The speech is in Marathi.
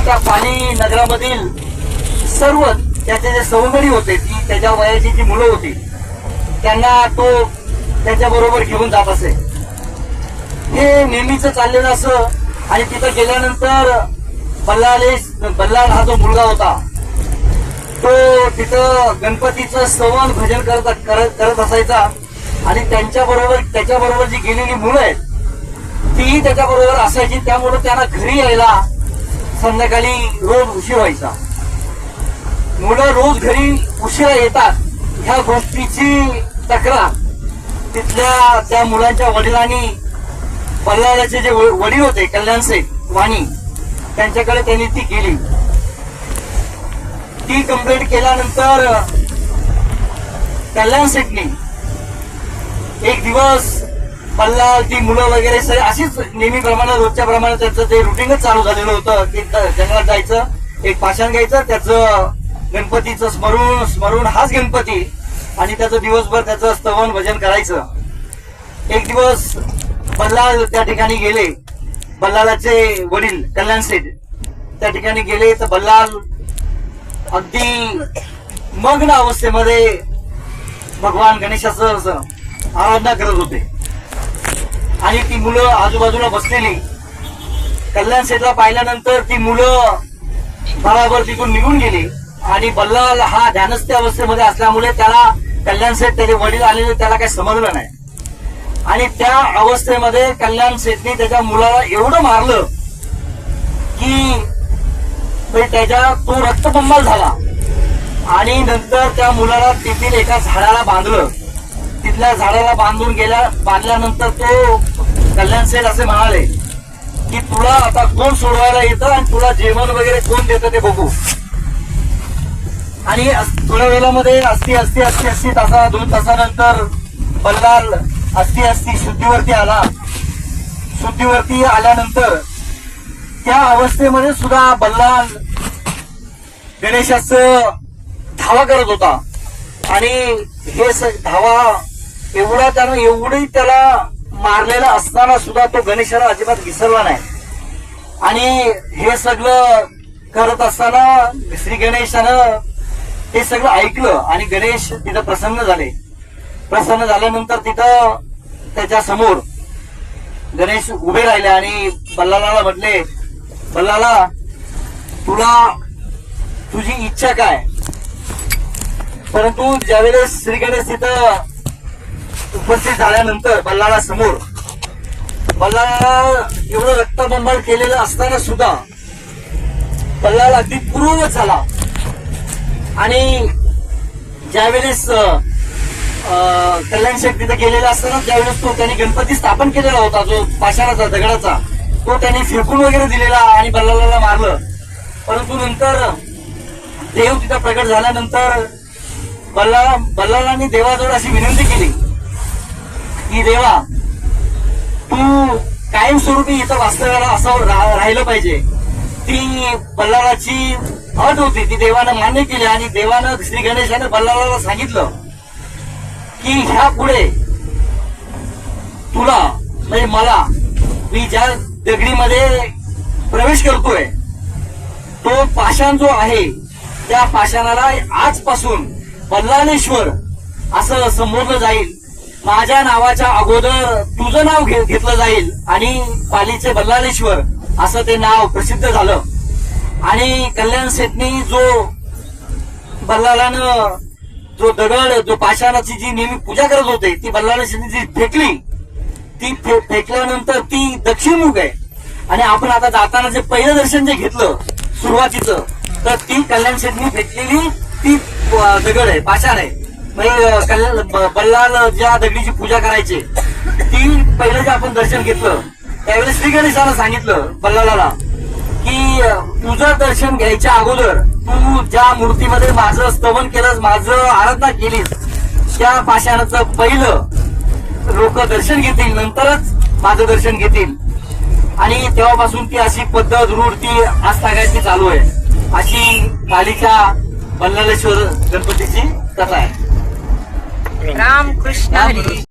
त्या पाली नगरामधील सर्व त्याचे जे सवंगडी होते, ती त्याच्या वयाची जी मुलं होती, त्यांना तो त्याच्या बरोबर घेऊन जात असे. हे नेहमीच चाललेलं असं. आणि तिथं गेल्यानंतर बल्लाल हा जो मुलगा होता, तो तिथं गणपतीचं स्तवन भजन करत असायचा. आणि त्याच्याबरोबर जी गेलेली मुलं आहेत, तीही त्याच्याबरोबर असायची. त्यामुळे त्यांना घरी यायला संध्याकाळी रोज उशीर व्हायचा. मुलं रोज घरी उशिरा येतात, ह्या गोष्टीची तक्रार तिथल्या त्या मुलांच्या वडिलांनी बल्लाळाचे जे वडील होते कल्याण शेठ वाणी, त्यांच्याकडे त्यांनी ती केली. ती कंप्लेंट केल्यानंतर कल्याण शेठनी एक दिवस बल्लाळ, ती मुलं वगैरे सगळे अशीच नेहमीप्रमाणे रोजच्या प्रमाणे त्यांचं ते रुटीनच चालू झालेलं होतं की जंगलात जायचं, एक पाषाण घ्यायचं, त्याचं गणपतीचं स्मरून हाच गणपती, आणि त्याचं दिवसभर त्याचं स्तवन भजन करायचं. एक दिवस बल्लाळ त्या ठिकाणी गेले, बल्लाळाचे वडील कल्याण शेठ त्या ठिकाणी गेले, तर बल्लाळ अगदी मग्न अवस्थेमध्ये भगवान गणेशाचं आराधना करत होते. आणि ती मुलं आजूबाजूला बसलेली, कल्याण शेठला पाहिल्यानंतर ती मुलं बराबर तिथून निघून गेली. आणि बल्लाळ हा ध्यानस्थ अवस्थेमध्ये असल्यामुळे त्याला कल्याण शेठ, त्याचे वडील आलेले, त्याला काही समजलं नाही. आणि त्या अवस्थेमध्ये कल्याण शेठने त्याच्या मुलाला एवढं मारलं की तो रक्तबंबाळ झाला. आणि नंतर त्या मुलाला तेथील एका झाडाला बांधलं. तिथल्या झाडाला बांधल्यानंतर तो कल्याण शेठ असे म्हणाले की तुला आता कोण सोडवायला येतं आणि तुला जेवण वगैरे कोण देतं ते बघू. आणि थोड्या वेळामध्ये अस्ती 2 तासानंतर बल्लाळ अस्ती शुद्धीवरती आला. शुद्धीवरती आल्यानंतर त्या अवस्थेमध्ये सुद्धा बल्लाळ गणेशाचं धावा करत होता. आणि हे धावा एवढी त्याला मारलेला असताना सुद्धा तो गणेशाला अजिबात विसरला नाही. आणि हे सगळं करत असताना श्री गणेशानं ते सगळं ऐकलं आणि गणेश तिथं प्रसन्न झाले. प्रसन्न झाल्यानंतर तिथं त्याच्या समोर गणेश उभे राहिले आणि बल्लाळाला म्हटले, बल्लाळा तुझी इच्छा काय? परंतु ज्यावेळेस श्री गणेश तिथं उपस्थित झाल्यानंतर बल्लाळा समोर, बल्लाळाला एवढं रक्तबंबाळ केलेलं असताना सुद्धा बल्लाळ अगदी पूर्ववत झाला. आणि ज्यावेळेस कल्याण शेठ तिथे गेलेला असताना त्यावेळेस तो त्यांनी गणपती स्थापन केलेला होता, जो पाषाणाचा दगडाचा, तो त्यांनी फेकून वगैरे दिलेला आणि बल्लाळाला मारलं. परंतु नंतर देव तिथं प्रकट झाल्यानंतर बल्लाळाने देवाजवळ अशी विनंती केली की देवा, तू कायमस्वरूपी इथं वास्तव्याला असं राहिलं पाहिजे. ती बल्लाळाची अट होती, ती देवानं मान्य केली. आणि देवानं, श्री गणेशानं बल्लाळाला सांगितलं की ह्या पुढे तुला, म्हणजे मला, मी ज्या दगडीमध्ये प्रवेश करतोय तो पाषाण जो आहे, त्या पाषाणाला आजपासून बल्लाळेश्वर असं संबोधलं जाईल. माझ्या नावाच्या अगोदर तुझं नाव घेतलं जाईल आणि पालीचे बल्लाळेश्वर असं ते नाव प्रसिद्ध झालं. आणि कल्याण शेठनी जो बल्लाळानं जो दगड, जो पाषाणाची जी नेहमी पूजा करत होते, ती बल्लाळ शेठनी जी फेकली, ती फेकल्यानंतर ती दक्षिणमुख आहे. आणि आपण आता जाताना जे पहिलं दर्शन जे घेतलं सुरुवातीचं, तर ती कल्याण शेठनी फेकलेली ती दगड आहे, पाषाण आहे. म्हणजे बल्लाळ ज्या दगडीची पूजा करायची, ती पहिलं जे आपण दर्शन घेतलं त्यावेळेस श्री गणेशानं सांगितलं बल्लाळाला की तुझं दर्शन घ्यायच्या अगोदर तू ज्या मूर्तीमध्ये माझं स्तवन केलंस, माझं आराधना केलीस, त्या पाषाणाचं पहिलं लोक दर्शन घेतील, नंतरच माझं दर्शन घेतील. आणि तेव्हापासून ती अशी पद्धत, रूढ ती आज तागायची चालू आहे. अशी पालीच्या बल्लाळेश्वर गणपतीची कथा आहे. राम कृष्ण हरी.